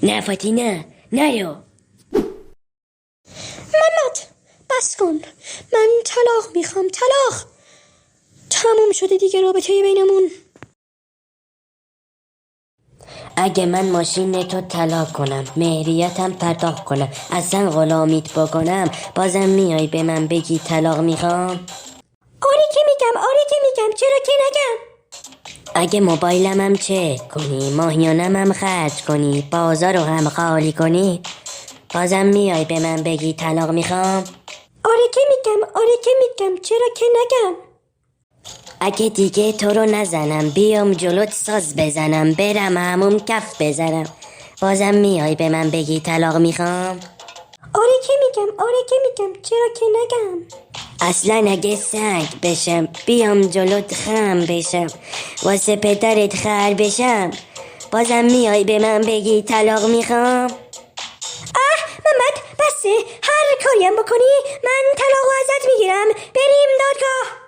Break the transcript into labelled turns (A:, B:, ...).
A: نه فاتی نرو.
B: محمد بس کن، من طلاق میخوام، طلاق. تموم شده دیگه رابطه بینمون.
A: اگه من ماشین تو طلاق کنم، مهریتم پرداخت کنم، اصلا غلامیت بکنم، بازم میای به من بگی طلاق میخوام؟
B: آره که میگم، چرا که نگم.
A: اگه موبایلم چک کنی، ماهیانم هم خرج کنی، بازار رو هم خالی کنی، بازم میای به من بگی طلاق میخوام؟
B: آره که میگم، چرا که نگم.
A: اگه دیگه تو رو نزنم، بیام جلوت ساز بزنم، برم هموم کف بزنم، بازم میای به من بگی طلاق میخوام؟
B: آره که میگم، چرا که نگم.
A: اصلا اگه سگ بشم، بیام جلوت خم بشم، واسه پدرت خر بشم، بازم میای به من بگی طلاق میخوام؟
B: محمد بسه، هر کاریم بکنی من طلاقو ازت میگیرم. بریم دادگاه.